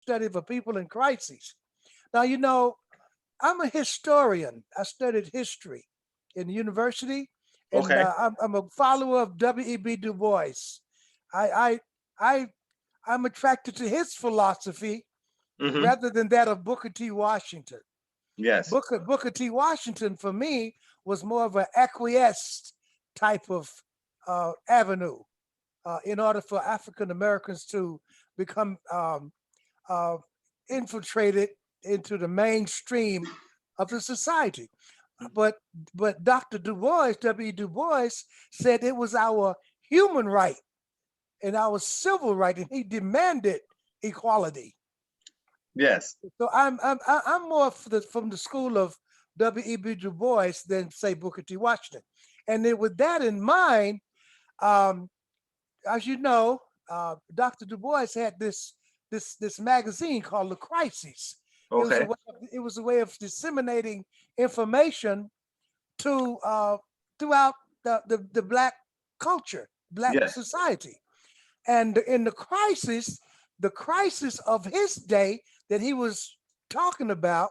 study for people in crises. Now, I'm a historian. I studied history in university, and Okay. I'm a follower of W.E.B. Du Bois. I, I, I, I'm attracted to his philosophy Mm-hmm. rather than that of Booker T. Washington. Yes. Booker T. Washington for me was more of an acquiesced type of avenue in order for African Americans to become uh, infiltrated into the mainstream of the society. But but Dr. Du Bois, W. Du Bois, said it was our human right and our civil right, and he demanded equality. Yes. So I'm more from the school of W.E.B. Du Bois than say Booker T. Washington. And then with that in mind, um, as you know, Dr. Du Bois had this magazine called The Crisis. Okay. It was a way of disseminating information to throughout the black culture, black Yes. society. And in the crisis of his day that he was talking about,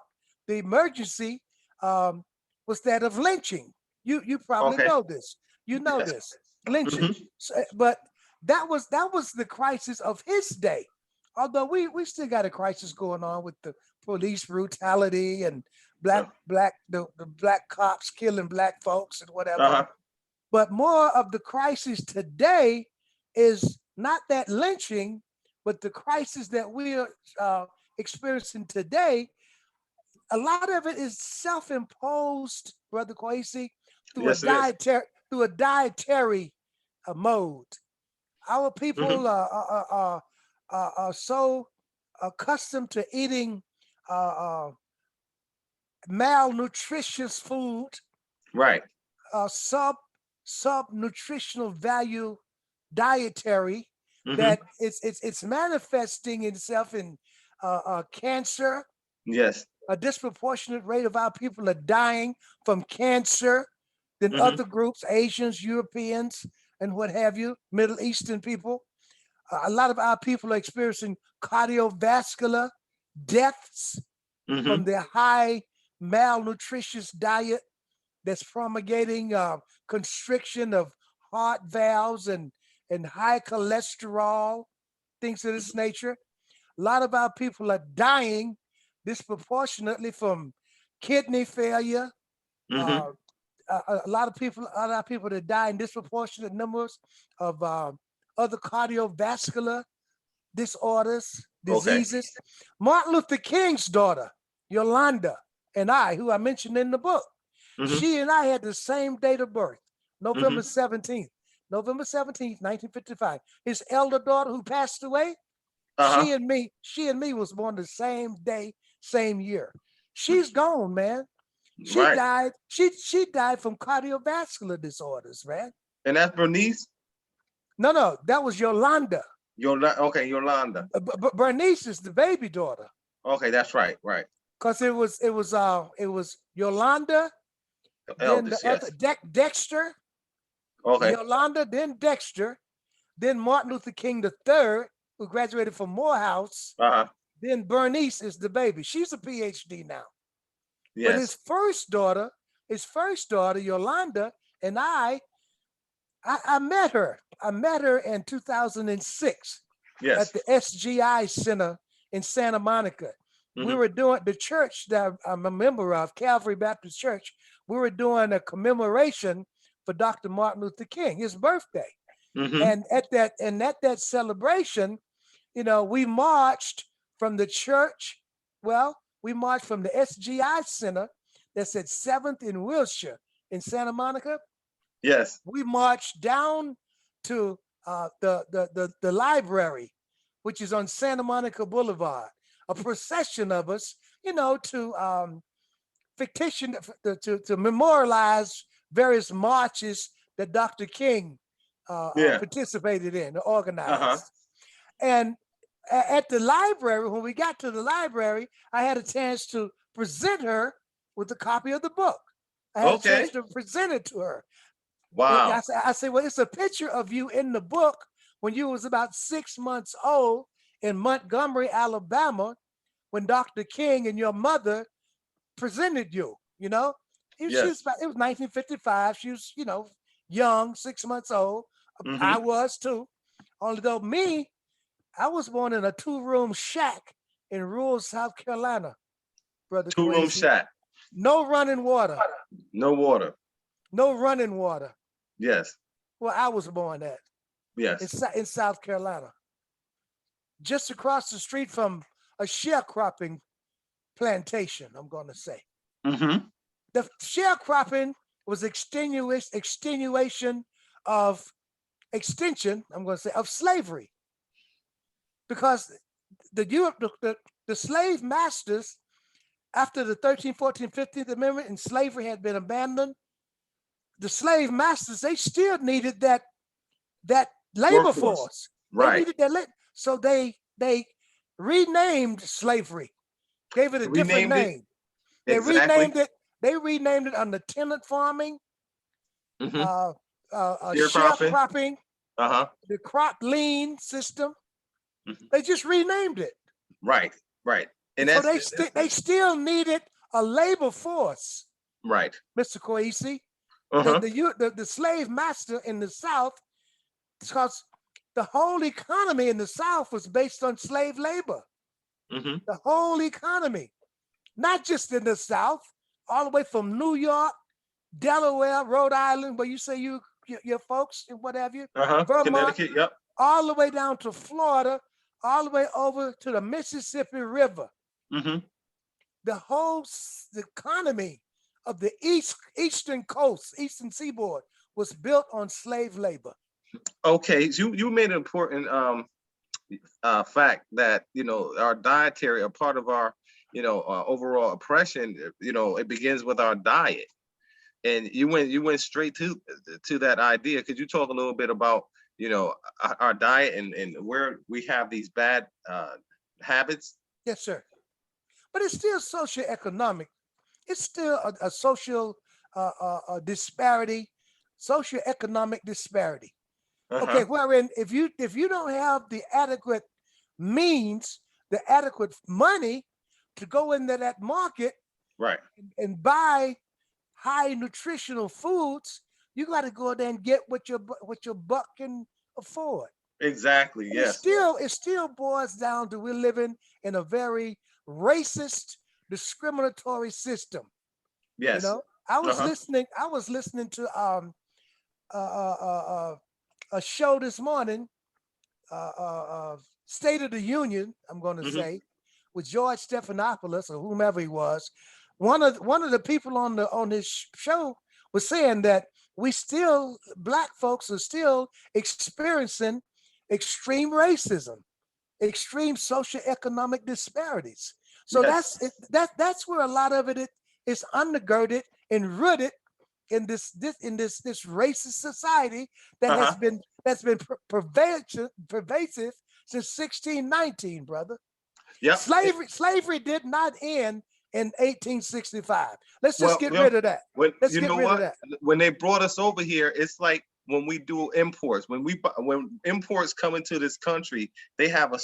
the emergency um, was that of lynching. You probably Okay. know this. You know Yes. this lynching. Mm-hmm. But that was the crisis of his day. Although we still got a crisis going on with the police brutality and the black cops killing black folks and whatever. Uh-huh. But more of the crisis today is not that lynching, but the crisis that we are experiencing today. A lot of it is self-imposed, Brother Kwesi, through a Yes, it is. dietary mode. Our Mm-hmm. people are so accustomed to eating uh, uh, malnutritious food, Right. sub nutritional value dietary Mm-hmm. that it's manifesting itself in cancer. Yes. A disproportionate rate of our people are dying from cancer than Mm-hmm. other groups, Asians, Europeans, and what have you, Middle Eastern people. A lot of our people are experiencing cardiovascular deaths from Mm-hmm. their high malnutritious diet that's promulgating constriction of heart valves and high cholesterol, things of this nature. A lot of our people are dying disproportionately from kidney failure. Mm-hmm. Uh, a lot of people that die in disproportionate numbers of other cardiovascular disorders, Okay. diseases. Martin Luther King's daughter, Yolanda, and I, who I mentioned in the book, Mm-hmm. she and I had the same date of birth, November Mm-hmm. 17th, November 17th, 1955. His elder daughter who passed away, Uh-huh. she and me was born the same day, same year. She's gone, man. She Right. died, she died from cardiovascular disorders, man. And that's Bernice. No, that was Yolanda. Okay, Yolanda. Bernice is the baby daughter. Okay, that's right. Right. Because it was Yolanda, The then the eldest, other yes. Dexter, Okay. Yolanda, then Dexter, then Martin Luther King the third, who graduated from Morehouse, Uh-huh. then Bernice is the baby. She's a PhD now. But Yes. his first daughter, Yolanda, and I met her. I met her in 2006 at Yes. the SGI Center in Santa Monica. We Mm-hmm. were doing the church that I'm a member of, Calvary Baptist Church. We were doing a commemoration for Dr. Martin Luther King, his birthday. Mm-hmm. And at that celebration, we marched from the church. Well, we marched from the SGI Center that's at 7th in Wilshire in Santa Monica. Yes. We marched down to the library, which is on Santa Monica Boulevard. A procession of us, to fictitious to memorialize various marches that Dr. King Yeah. participated in, Uh-huh. organized. And at the library, when we got to the library, I had a chance to present her with a copy of the book. I had a chance Okay. to present it to her. Wow. I say, well, it's a picture of you in the book when you was about 6 months old, in Montgomery, Alabama, when Dr. King and your mother presented you. You know, she was Yes. it was 1955. She was, young, 6 months old. I was too. Although me, I was born in a 2-room shack in rural South Carolina, Brother 2-room Quincy. shack. No running water. No water. No running water. Yes. Where I was born at. Yes. In South Carolina. Just across the street from a sharecropping plantation, I'm going to say. The sharecropping was extenuation of extension, I'm going to say, of slavery. Because the slave masters, after the 13th, 14th, 15th Amendment and slavery had been abandoned, the slave masters, they still needed that labor Workforce. force. They Right. needed that. So they renamed slavery, gave it a different Renamed it. name. They Exactly. renamed it. They renamed it under tenant farming, Sharecropping. sharecropping, the crop lien system. They just renamed it. Right. Right. And So that's they still needed a labor force, right. Mr. Koisi. Uh-huh. The slave master in the South, because the whole economy in the South was based on slave labor. The whole economy, not just in the South, all the way from New York, Delaware, Rhode Island, where you say your folks and what have you, Vermont, Connecticut. Yep. all the way down to Florida, all the way over to the Mississippi River. The economy of the eastern coast, eastern seaboard, was built on slave labor. Okay, you made an important fact that our dietary, a part of our overall oppression. It begins with our diet, and you went straight to that idea. Could you talk a little bit about our diet and where we have these bad habits? Yes, sir. But it's still socioeconomic. It's still a social disparity, socioeconomic disparity. Okay, wherein if you don't have the adequate means, the adequate money to go into that market, right, and buy high nutritional foods, you got to go there and get what your buck can afford. Exactly. And Yes. it still boils down to we're living in a very racist, discriminatory system. Yes. I was listening to a show this morning, State of the Union, I'm going to say, with George Stephanopoulos or whomever he was. One of the people on this show was saying that black folks are still experiencing extreme racism, extreme socioeconomic disparities. So yes. that's where a lot of it is undergirded and rooted in this racist society that has been pervasive since 1619, brother. Yep. Slavery did not end in 1865. Let's just get rid of that. Let's get rid of that. When they brought us over here, it's like when we do imports, when imports come into this country, they have a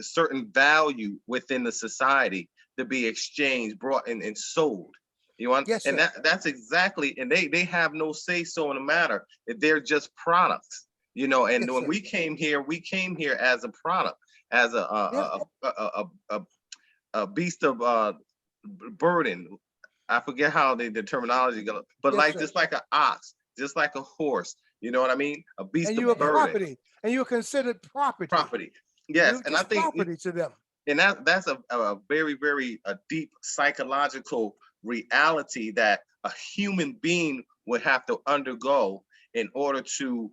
certain value within the society to be exchanged, brought in, and sold. You want, yes, and sir. that's exactly, and they have no say so in the matter. They're just products, and yes, when we came here as a product, as a beast of burden. I forget how the terminology goes, but yes, just like an ox, just like a horse. You know what I mean? A beast and you of burden. Property, and you were considered property. Property. Yes, and I think property to them. And that's a very, very deep psychological reality that a human being would have to undergo in order to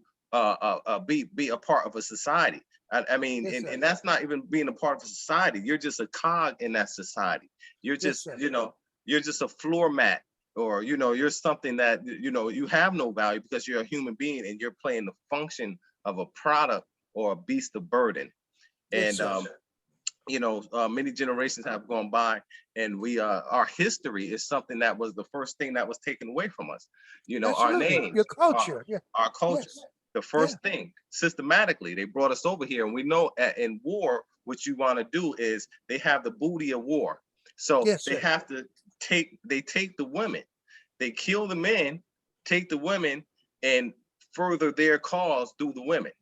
be a part of a society. I mean, yes, and that's not even being a part of a society. You're just a cog in that society. You're just, yes, you're just a floor mat, or, you're something that, you have no value because you're a human being and you're playing the function of a product or a beast of burden. And, yes, many generations have gone by, and our history is something that was the first thing that was taken away from us. Absolutely. Our name, your culture, our culture. Yes. The Yeah. first thing, systematically, they brought us over here, and we know in war, what you want to do is they have the booty of war. So Yes, they sir. have to take the women, they kill the men, take the women, and further their cause through the women.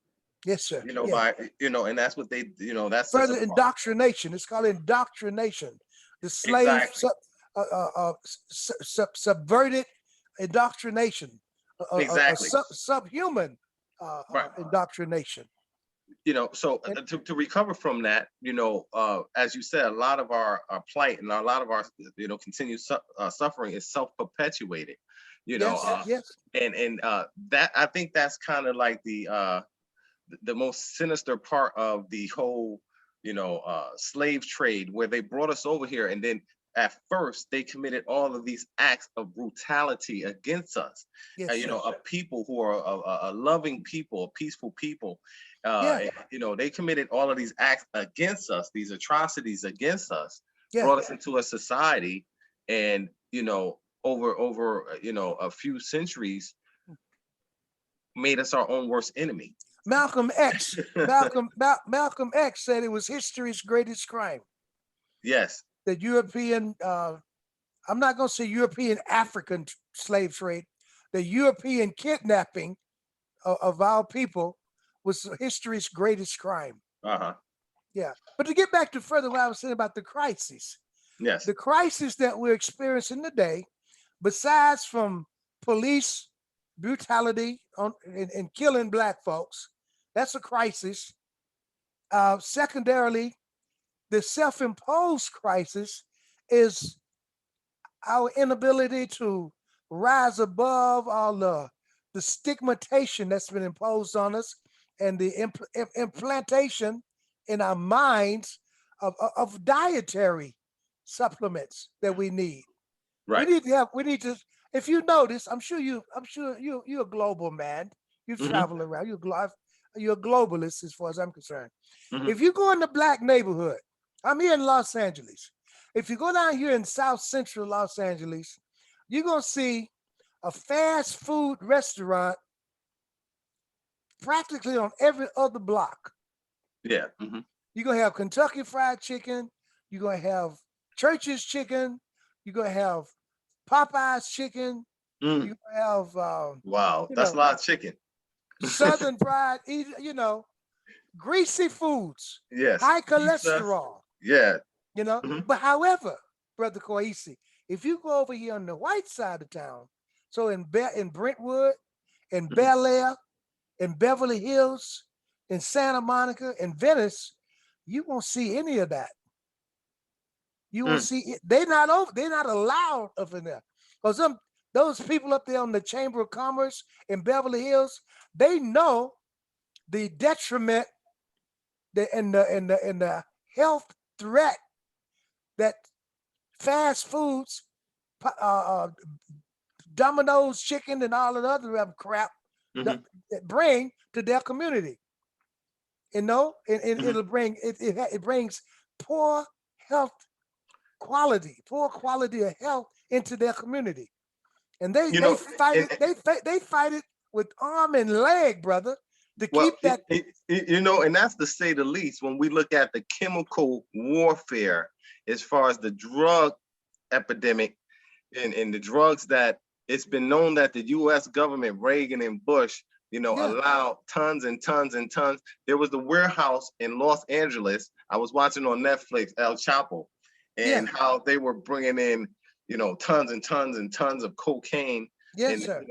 Yes, sir. You know, Yeah. by and that's what they, that's Further a indoctrination. It's called indoctrination. The slave exactly, subverted indoctrination, exactly. subhuman Right. indoctrination. So And to recover from that, as you said, a lot of our plight and a lot of our, continued suffering is self-perpetuated, you know, yes, uh, yes, and that, I think that's kind of like the most sinister part of the whole, slave trade, where they brought us over here, and then at first they committed all of these acts of brutality against us. yes, sir. A people who are a loving people, a peaceful people. Yeah, They committed all of these acts against us, these atrocities against us, yeah. brought us into a society, and over a few centuries, made us our own worst enemy. Malcolm X. Malcolm X said it was history's greatest crime. Yes. The European, I'm not going to say European African slave trade, the European kidnapping of our people was history's greatest crime. Uh-huh. Yeah. But to get back to further what I was saying about the crisis, Yes. the crisis that we're experiencing today, besides from police brutality and killing black folks, that's a crisis. Secondarily, the self-imposed crisis is our inability to rise above all the stigmatization that's been imposed on us and the implantation in our minds of dietary supplements that we need. Right. We need to, if you notice, I'm sure you're a global man. You've Hmm. traveled around, you're a globalist as far as I'm concerned. Hmm. If you go in the black neighborhood, I'm here in Los Angeles. If you go down here in South Central Los Angeles, you're gonna see a fast food restaurant practically on every other block. Yeah. Hmm. You're gonna have Kentucky Fried Chicken. You're gonna have Church's Chicken. You're gonna have Popeye's Chicken. Mm. You're gonna have Wow, you that's a know lot of chicken. Southern Fried, greasy foods, Yes. high Pizza. cholesterol. Yeah. Hmm. But however, Brother Koisi, if you go over here on the white side of town, so in Brentwood, in Hmm. Bel Air, in Beverly Hills, in Santa Monica, in Venice, you won't see any of that. You won't Mm. see it. They're not allowed up in there. Because those people up there on the Chamber of Commerce in Beverly Hills, they know the detriment and the health threat that fast foods, uh, Domino's chicken, and all of the other crap that, Hmm. that bring to their community. And Hmm. it brings poor health poor quality of health into their community, and they You they know, fight and, it. They fight it with arm and leg, brother, to well, keep that. and that's to say the least. When we look at the chemical warfare, as far as the drug epidemic, and the drugs that it's been known that the U.S. government, Reagan and Bush, Yeah, allowed tons and tons and tons. There was the warehouse in Los Angeles. I was watching on Netflix, El Chapo, yeah, and how they were bringing in, tons and tons and tons of cocaine. yes, And, sir.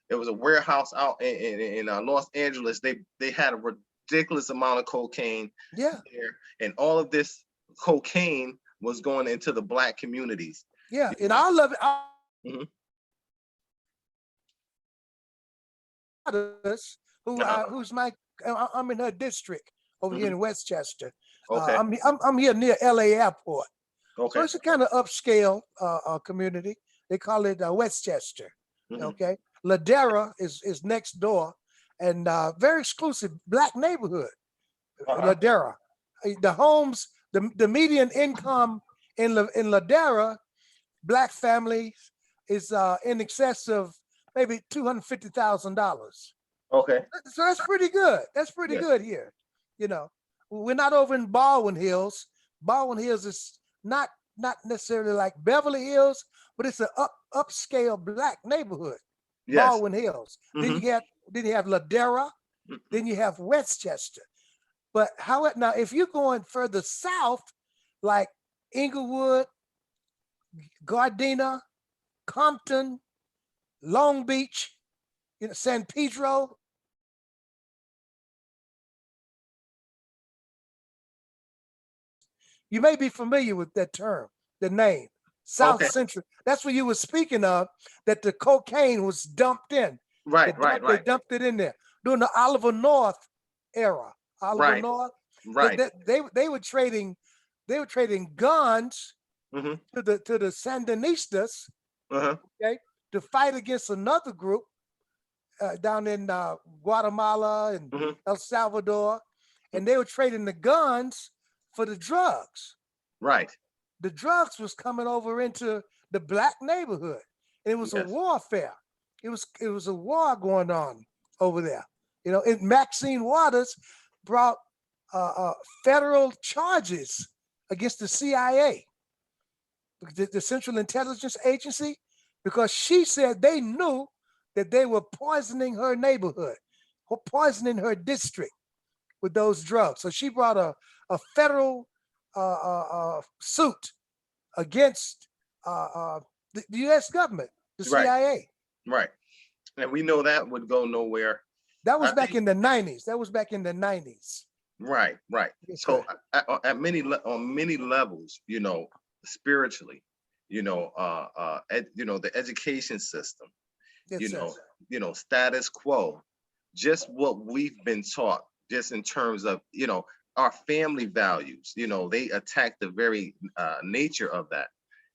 it was a warehouse out in Los Angeles. They had a ridiculous amount of cocaine Yeah, there, and all of this cocaine was going into the black communities. yeah, You and know, I love it. Mhm. Who's my I'm in her district over here Mhm. in Westchester. Okay. I'm here near LA Airport, so Okay. it's a kind of upscale community. They call it Westchester. Mhm. Okay, Ladera is next door, and very exclusive black neighborhood. Uh-huh. Ladera, the homes, the median income in Ladera, black families is in excess of maybe $250,000. Okay. So that's pretty good. That's pretty Yes. good here. You know, we're not over in Baldwin Hills. Baldwin Hills is not necessarily like Beverly Hills, but it's an upscale black neighborhood. Yes. Baldwin Hills. Mm-hmm. Then you have Ladera. Then you have Westchester. But how now if you're going further south, like Inglewood, Gardena, Compton, Long Beach, San Pedro, you may be familiar with that term, the name, South Okay. Central. That's what you were speaking of, that the cocaine was dumped in. Right. Right. They Right. dumped it in there during the Oliver North era. Oliver Right. North, Right. they were trading guns Mm-hmm. to the Sandinistas, Uh-huh. okay, to fight against another group down in Guatemala and Mm-hmm. El Salvador, and they were trading the guns for the drugs. Right. The drugs was coming over into the black neighborhood. And it was a Yes. warfare. It was a war going on over there. And Maxine Waters brought uh, federal charges against the CIA, the Central Intelligence Agency, because she said they knew that they were poisoning her neighborhood, or poisoning her district with those drugs. So she brought a federal suit against the U.S. government, the Right. CIA. Right. And we know that would go nowhere. That was I back think. in the 90s. That was back in the 90s. Right. Right. Yes, So sir. on many levels, spiritually, the education system, Yes, you sir. know, status quo, just what we've been taught, just in terms of, our family values, they attack the very nature of that.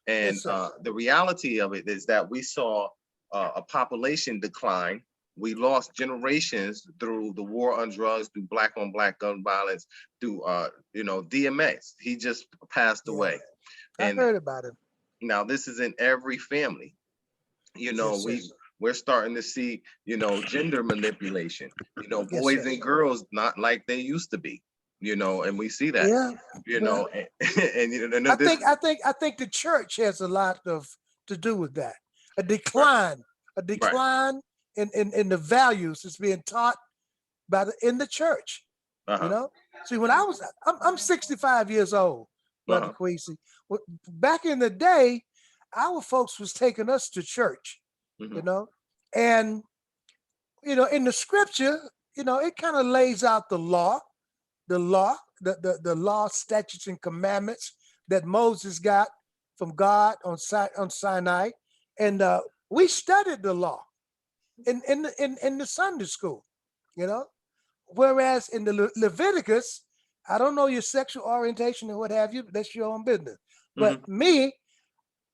And Yes, sir. the reality of it is that we saw a population decline. We lost generations through the war on drugs, through black on black gun violence, through DMX. He just passed Yeah. away. I And heard about him. now this is in every family. Yes, sir. We're starting to see, gender manipulation, Yes, boys sir. and girls not like they used to be, and we see that, Yeah. Well, and this. I think the church has a lot of to do with that. A Right. decline, a Right. decline in the values that's being taught in the church. You Uh-huh. know, see, when I'm 65 years old, Brother Uh-huh. Queasy. Back in the day, our folks was taking us to church. Hmm. You know, and in the scripture, it kind of lays out the law, statutes, and commandments that Moses got from God on Sinai, and we studied the law in the Sunday school. You know, whereas in the Leviticus, I don't know your sexual orientation and what have you. That's your own business. But Hmm. me,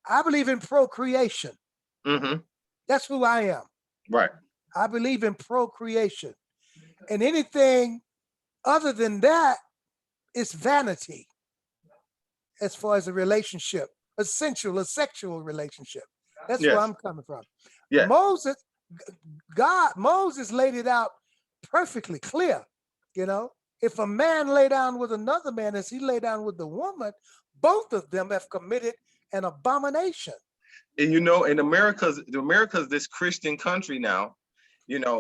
I believe in procreation. Hmm. That's who I am. Right. I believe in procreation, and anything other than that is vanity as far as a relationship, a sexual relationship. That's where Yes. I'm coming from. Yes. Moses, Moses laid it out perfectly clear. You know, if a man lay down with another man as he lay down with the woman, both of them have committed an abomination. And in America's this Christian country now,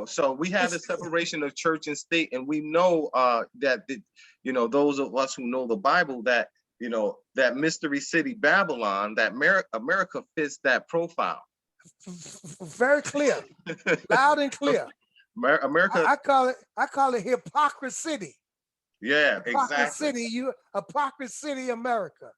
so we have the It's separation of church and state, and we know that those of us who know the Bible, that that mystery city Babylon, that America fits that profile. very clear, loud and clear. America. I call it hypocrisy. Yeah, exactly. Hypocrisy America.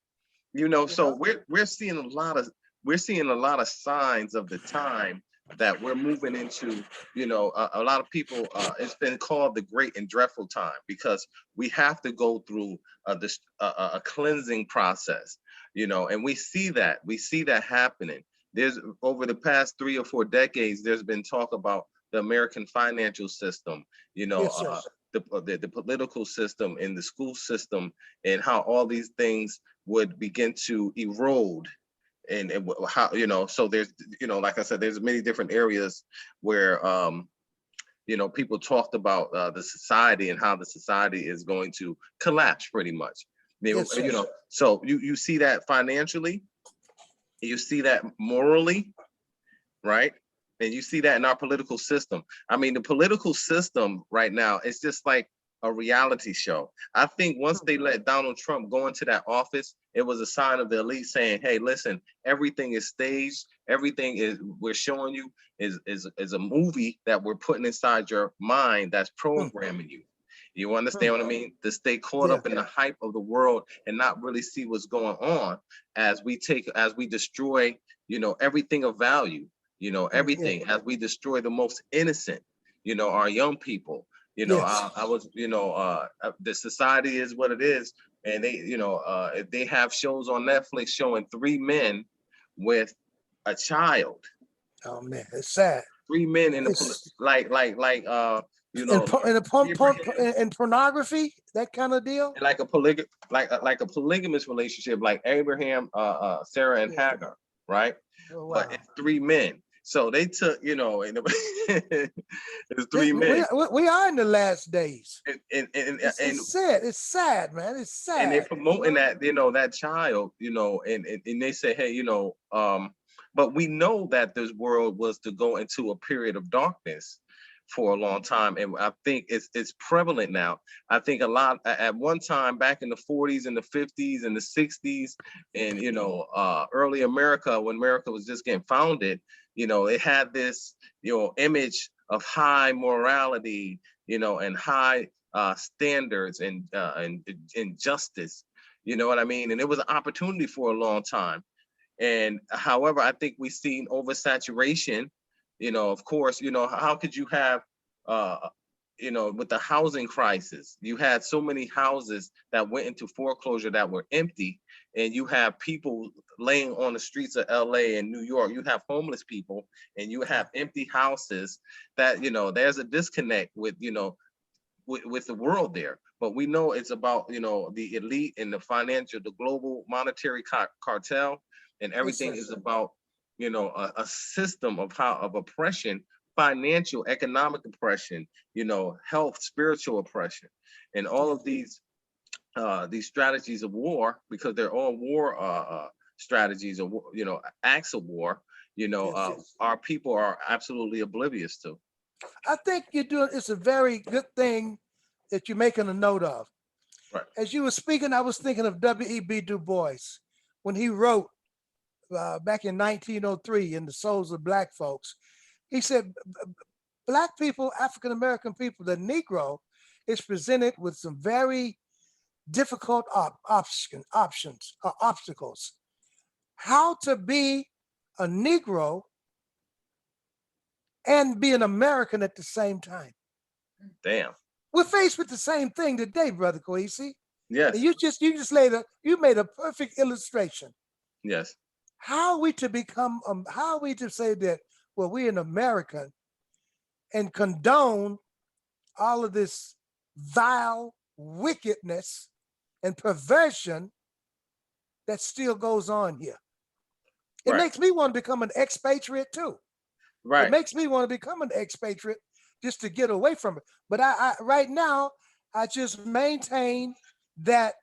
You So know? we're seeing a lot of signs of the time that we're moving into. A lot of people, it's been called the great and dreadful time, because we have to go through a cleansing process, and we see that happening. There's over the past 3 or 4 decades, there's been talk about the American financial system, you know, Yes, sir. the political system and the school system, and how all these things would begin to erode. And how, so there's, like I said, there's many different areas where people talked about the society and how the society is going to collapse pretty much. Yes, sir. So you see that financially, you see that morally, right? And you see that in our political system. I mean, the political system right now is just like a reality show. I think once they let Donald Trump go into that office, it was a sign of the elite saying, "Hey, listen, everything is staged. Everything is we're showing you is a movie that we're putting inside your mind that's Hmm. programming you." You Hmm. understand what I mean? To stay caught Yeah. up in the hype of the world and not really see what's going on as we destroy, everything of value, Hmm. Yeah. everything as we destroy the most innocent, our young people. Yes. I was, the society is what it is, and if they have shows on Netflix showing three men with a child, Oh man, it's sad. three men in the It's you in know, Abraham, in pornography, that kind of deal. like like a polygamous relationship, like Abraham, Sarah, and Yeah. Hagar, right? Oh But wow. it's three men. So they took, and it's three men, We are in the last days. and and and, It's and sad. It's sad, man. It's and they're sad. promoting that, that child, and they say, hey, but we know that this world was to go into a period of darkness for a long time, and I think it's prevalent now. I think a lot at one time back in the 40s and the 50s and the 60s, and early America, when America was just getting founded, it had this image of high morality, and high standards and justice. You know what I mean? And it was an opportunity for a long time. And however, I think we've seen oversaturation. Of course, how could you have, uh, with the housing crisis, you had so many houses that went into foreclosure that were empty, and you have people laying on the streets of LA and New York. You have homeless people, and you have empty houses. That there's a disconnect with the world there. But we know it's about the elite and the financial, the global monetary cartel, and Yes, everything sir. is about a system of oppression, financial, economic oppression, health, spiritual oppression, and all Yeah. of these strategies of war, because they're all war strategies, or acts of war. Yes. Our people are absolutely oblivious to. I think you're doing. It's a very good thing that you're making a note of. Right. As you were speaking, I was thinking of W.E.B. Du Bois when he wrote back in 1903 in The Souls of Black Folks. He said, Black people, African American people, the Negro is presented with some very difficult obstacles. How to be a Negro and be an American at the same time. Damn. We're faced with the same thing today, Brother Kwesi. And Yes. you made a perfect illustration. Yes. How are we to become how are we to say that well we're an American and condone all of this vile wickedness and perversion that still goes on here. It Right. makes me want to become an expatriate too. It Right. makes me want to become an expatriate just to get away from it. But I right now, I just maintain that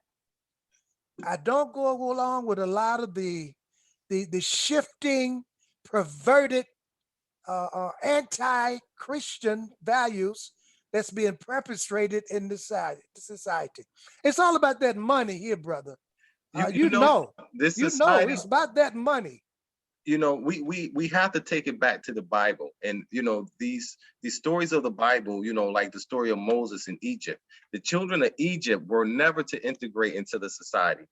I don't go along with a lot of the shifting, perverted, anti-Christian values that's being perpetrated in the society. It's all about that money here, brother. You You you know know, this you know, society, it's about that money. we have to take it back to the Bible, and these stories of the Bible, like the story of Moses in Egypt. The children of Egypt were never to integrate into the society.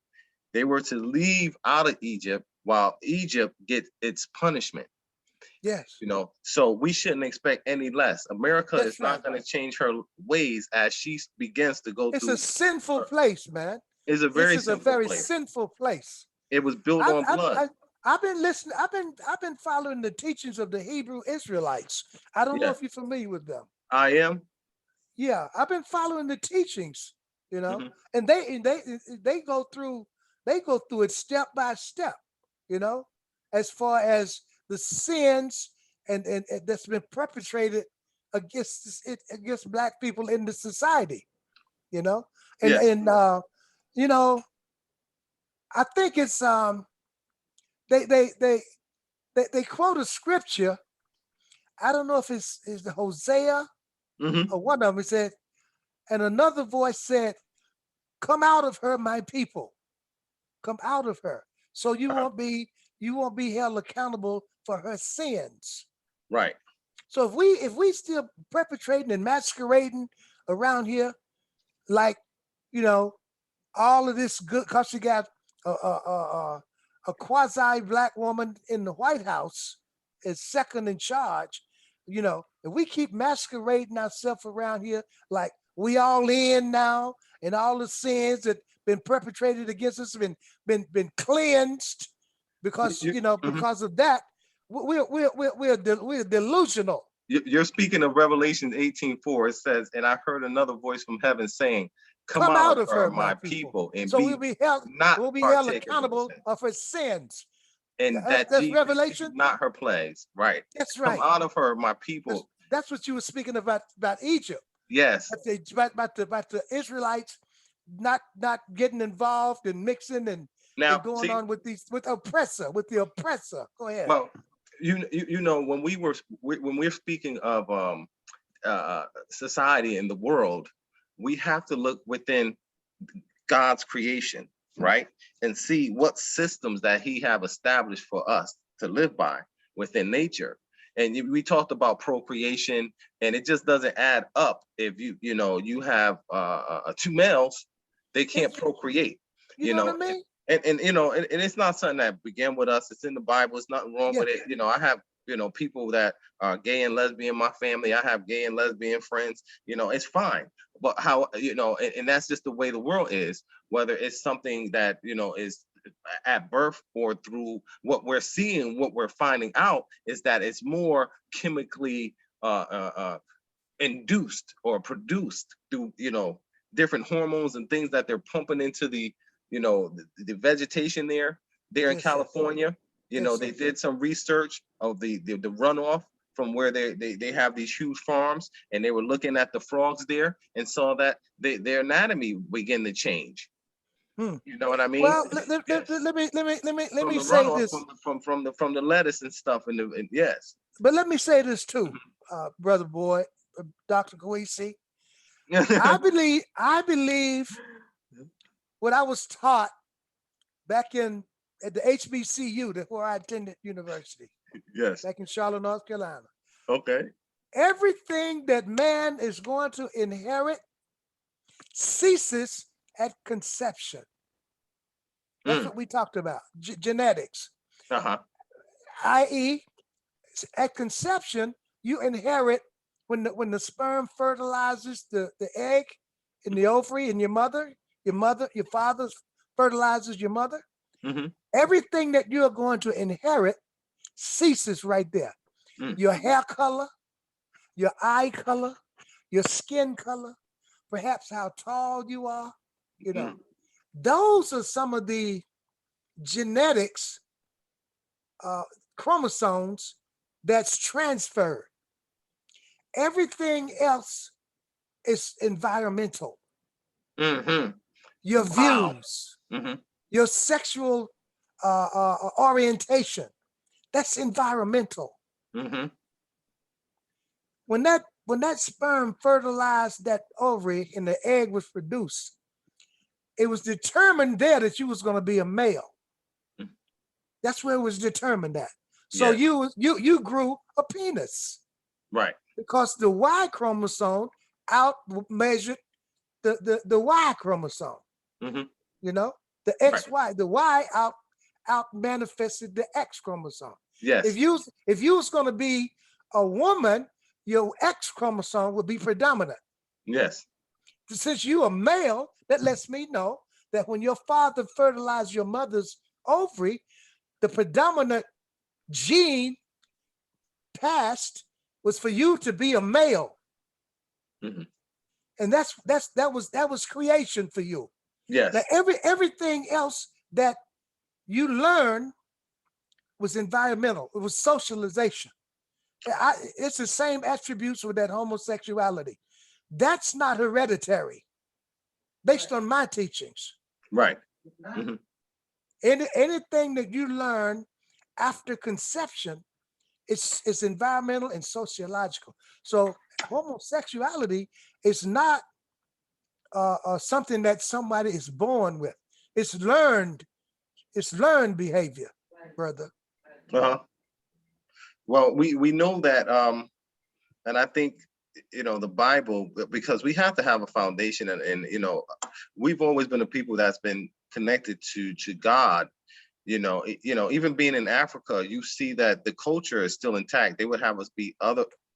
They were to leave out of Egypt while Egypt gets its punishment. Yes, So we shouldn't expect any less. America is that's right. not going to change her ways as she begins to go It's a through sinful her. place, man. It's a This very is a simple very place. sinful place. It was built I've on I've, blood. I've I've been listening. I've been following the teachings of the Hebrew Israelites. I don't know Yeah, if you're familiar with them. I am. Yeah, I've been following the teachings, Hmm. and they they go through it step by step, you know, as far as the sins and that's been perpetrated against black people in the society, you know, and Yes. you know, I think it's they they they they quote a scripture. I don't know if it's the Hosea Hmm. or one of them. It said, and another voice said, "Come out of her, my people. Come out of her, so you won't be held accountable for her sins." Right. So if we still perpetrating and masquerading around here like, you know, all of this good, because you got a quasi black woman in the White House is second in charge. You know, if we keep masquerading ourselves around here like we all in now, and all the sins that been perpetrated against us have been cleansed, because Mhm. because of that, we're delusional. You're speaking of Revelation 18:4. It says, and I heard another voice from heaven saying, come Come out out of of her, her, my my people. people, and So be not we'll be held partakers of her accountable sin. of her sins. And that That's ye receive Revelation. not her plagues. Right. That's Come right. out of her, my That's, people. that's what you were speaking about Egypt. Yes. About the Israelites not getting involved and mixing and Now, going see, on with the oppressor. Go ahead. well, you know, when we're speaking of society in the world, we have to look within God's creation, right? And see what systems that he have established for us to live by within nature. And we talked about procreation, and it just doesn't add up if you have two males, they can't procreate, You you know what I know. mean? And and it's not something that began with us. It's in the Bible. It's nothing wrong Yeah. with it. I have people that are gay and lesbian in my family. I have gay and lesbian friends. It's fine. But how and that's just the way the world is, whether it's something that is at birth or through what we're seeing. What we're finding out is that it's more chemically induced or produced through different hormones and things that they're pumping into the vegetation there in Yes, sir. California. Yes, They sir. did some research of the runoff from where they have these huge farms, and they were looking at the frogs there and saw that their anatomy begin to change. Hmm. You know what I mean? Well, Yes. let From me the say runoff this. from the lettuce and stuff, and yes. But let me say this too, brother boy, Dr. Kwesi. I believe what I was taught back in at the HBCU, where I attended university, Yes. back in Charlotte, North Carolina. Okay. Everything that man is going to inherit ceases at conception. That's Mm. what we talked about. Genetics, Uh-huh. i.e., at conception, you inherit when the sperm fertilizes the egg in the ovary in your father fertilizes your mother. Mm-hmm. Everything that you're going to inherit ceases right there. Mm. Your hair color, your eye color, your skin color, perhaps how tall you are, you know. Mm. Those are some of the genetics, uh, chromosomes that's transferred. Everything else is environmental. Mm-hmm. Your Wow. views, Mm-hmm. your sexual orientation, that's environmental. Mm-hmm. When that sperm fertilized that ovary and the egg was produced, it was determined there that you was going to be a male. Mm. That's where it was determined at. So Yes. you grew a penis Right. because the Y chromosome out measured the Y chromosome. Mm-hmm. You know, the Right. XY, the Y out manifested the X chromosome. If Yes. you was going to be a woman, your X chromosome would be predominant. Yes. Since you a male, that lets me know that when your father fertilized your mother's ovary, the predominant gene passed was for you to be a male, Mm-hmm. and that was creation for you. Now Yes. everything else that you learn was environmental. It was socialization. It's the same attributes with that homosexuality. That's not hereditary, based on my teachings. Right. Hmm. Anything that you learn after conception, it's environmental and sociological. So homosexuality is not something that somebody is born with. It's learned. It's learned behavior, brother. Uh-huh. Well, we know that, and I think, the Bible, because we have to have a foundation, and we've always been a people that's been connected to God. Even being in Africa, you see that the culture is still intact. They would have us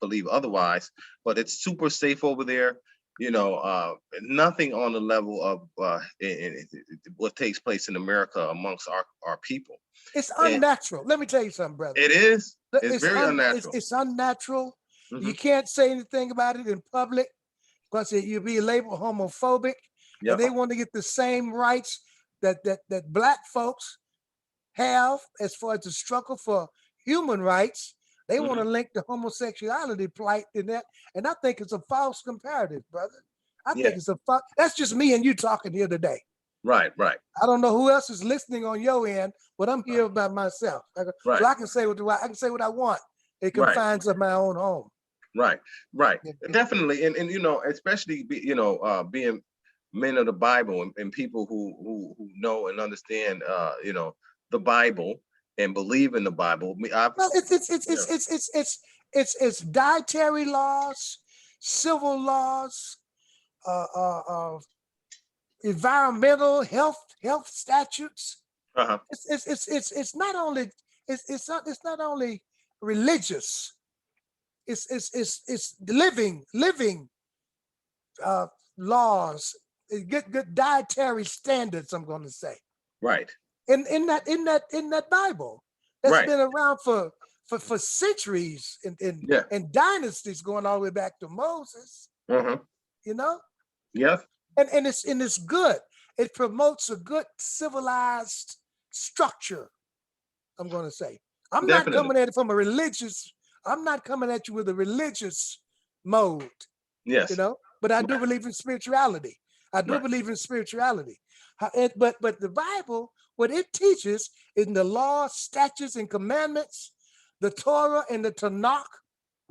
believe otherwise, but it's super safe over there. Nothing on the level of what takes place in America amongst our people. It's And unnatural. Let me tell you something, brother. it is. It's It's very unnatural. it's unnatural. Hmm. You can't say anything about it in public because you'll be labeled homophobic, and Yep. they want to get the same rights that black folks have as far as the struggle for human rights. They want to Hmm. link the homosexuality plight in that, and I think it's a false comparative, brother. I Yeah. think it's a that's just me and you talking here today. Right. Right. I don't know who else is listening on your end, but I'm here by myself. So Right. I can say I can say what I want in Right. confines of my own home. Right. Right. Yeah, Definitely. And especially being men of the Bible, and people who know and understand the Bible and believe in the Bible. well, Yeah. it's dietary laws, civil laws, uh, uh, uh, environmental health statutes. Uh-huh. It's not only it's not only religious. It's living uh, laws, good dietary standards. I'm going to say Right. in that Bible that's Right. been around for centuries Yeah. and dynasties going all the way back to Moses. Uh-huh. You know, Yes. and it's good. It promotes a good civilized structure. I'm going to say. I'm not Definitely. coming at it from a religious. I'm not coming at you with a religious mode. you Yes. know. But I do Right. believe in spirituality. I do Right. believe in spirituality. But the Bible, what it teaches in the law, statutes, and commandments, the Torah and the Tanakh,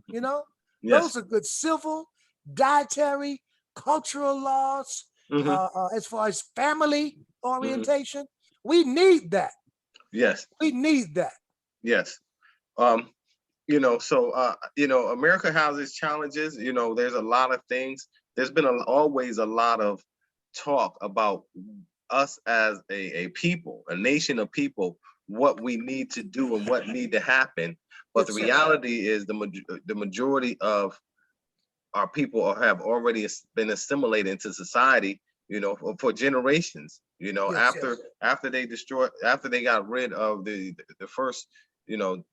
you know, Yes. those are good civil, dietary, cultural laws. Hmm. As far as family Hmm. orientation, we need that. Yes. We need that. Yes. Um, so America has its challenges. There's a lot of things. There's been always a lot of talk about us as a people, a nation of people, what we need to do and what need to happen. But the Yes, sir. reality is the majority of our people have already been assimilated into society, for generations. Yes, After yes. after they got rid of the first, you know,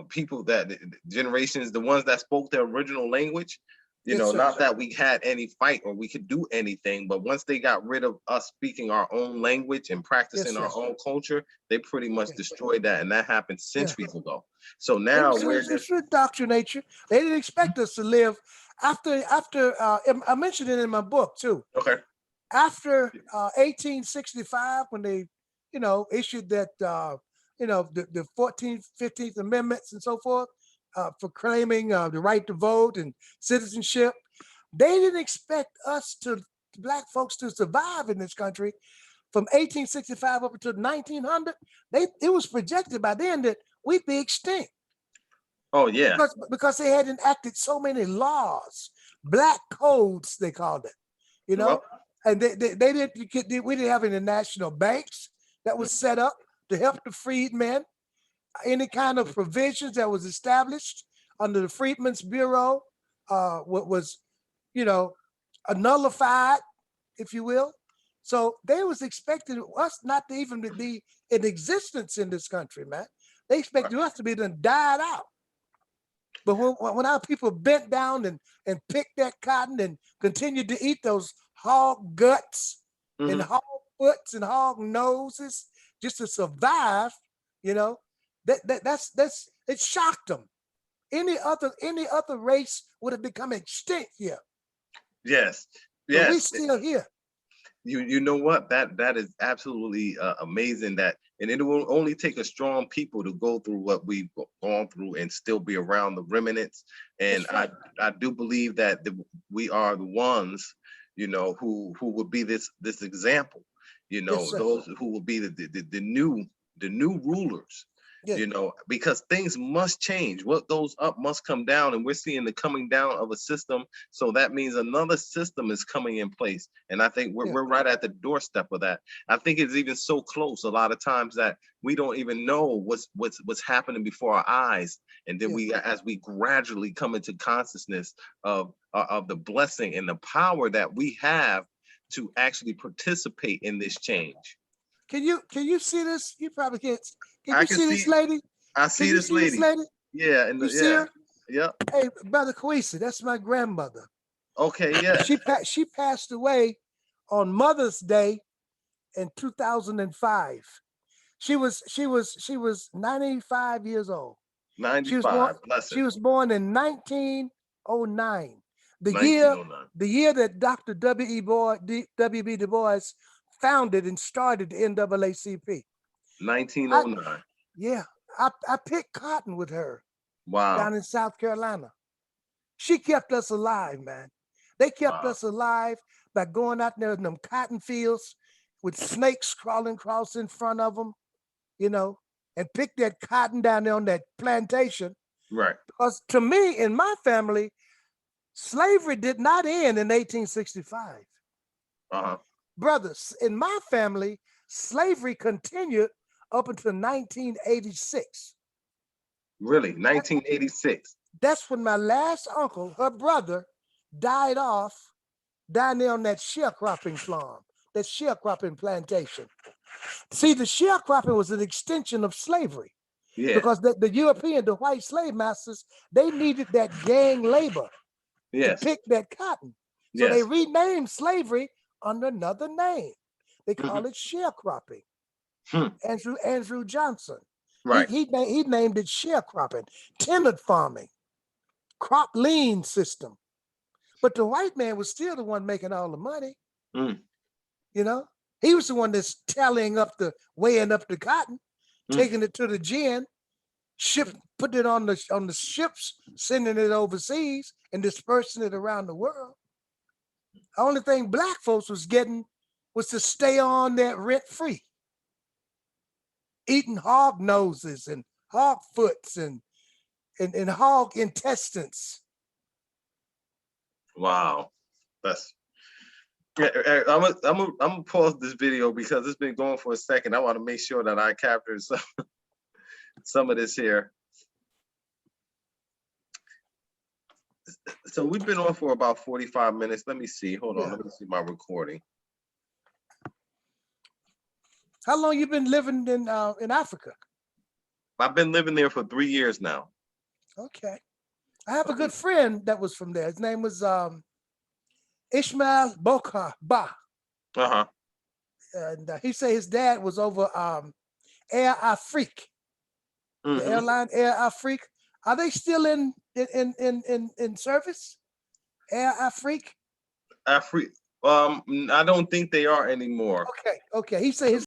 people that generations, the ones that spoke their original language, Yes, sir. not that we had any fight or we could do anything, but once they got rid of us speaking our own language and Yes, practicing our sir. own culture, they pretty much Yeah. destroyed that. And that happened Yeah. centuries ago. So It now was, we're it's, just it's indoctrination. They didn't expect us to live after. I mentioned it in my book too. okay. After 1865, when they, issued that, the 14th, 15th Amendments and so forth, for claiming the right to vote and citizenship, they didn't expect us to black folks to survive in this country from 1865 up until 1900. It was projected by then that we'd be extinct Oh yeah. because they had enacted so many laws, black codes they called it, you know, Well. and they didn't we didn't have any national banks that was set up to help the freedmen. Any kind of provisions that was established under the Freedmen's Bureau what was, you know, nullified, if you will. So they was expecting us not to even to be in existence in this country, man. They Right. expected us to be done died out. But when our people bent down and picked that cotton and continued to eat those hog guts and Hmm. hog foots and hog noses just to survive, you know, that's it shocked them. any other race would have become extinct here, Yes, but we yes. still here. You know what, that is absolutely amazing, that and it will only take a strong people to go through what we've gone through and still be around the remnants. And That's right. I do believe that we are the ones, who would be this example, Yes, sir. those who will be the new rulers, Yeah, because things must change. What goes up must come down, and we're seeing the coming down of a system. So that means another system is coming in place. And I think we're, yeah, we're right at the doorstep of that. I think it's even so close a lot of times that we don't even know what's happening before our eyes. And then yeah. as we gradually come into consciousness of the blessing and the power that we have to actually participate in this change. Can you see this? You probably can't. Can I you can see this see, lady? I Can see you this see this lady. lady? Yeah, You see yeah, her? yep. Hey, brother Kwesi, that's my grandmother. Okay, yes. She passed away on Mother's Day in 2005. She was 95 years old. She was born 95. she Blessing. was born in 1909. The year 1909. the year that Dr. W.B. Du Bois founded and started the NAACP. I 1909. Yeah, I picked cotton with her Wow. down in South Carolina. She kept us alive, man. They kept Wow. us alive by going out there in them cotton fields with snakes crawling across in front of them, you know, and pick that cotton down there on that plantation. Right. Because to me, in my family, slavery did not end in 1865. Uh-huh. Brothers, in my family, slavery continued up until 1986. Really? That, 1986. that's when my last uncle, her brother, died off down there on that sharecropping farm, that sharecropping plantation. See, the sharecropping was an extension of slavery Yeah. because the white slave masters, they needed that gang labor to Yes. pick that cotton. So they Yes. renamed slavery under another name. They Hmm. call it sharecropping. Hmm. Andrew Johnson. He, Right. he, he named it sharecropping, tenant farming, crop lean system. But the white man was still the one making all the money, Mm. you know? He was the one that's weighing up the cotton, Mm. taking it to the gin, putting it on the ships, sending it overseas and dispersing it around the world. The only thing black folks was getting was to stay on that rent free, eating hog noses and hog foots and hog intestines. Wow. That's Yeah, I'm gonna pause this video because it's been going for a second. I want to make sure that I capture some of this here. So we've been on for about 45 minutes. Let me see. Hold on. Yeah. Let me see my recording. How long you been living in Africa? I've been living there for 3 years now. Okay. I have a good friend that was from there. His name was Ishmael Bokar Ba. Uh-huh. And he said his dad was over Air Afrique, the Mm-hmm. airline Air Afrique. Are they still in service? Air Afrique? I don't think they are anymore. Okay, okay. He said his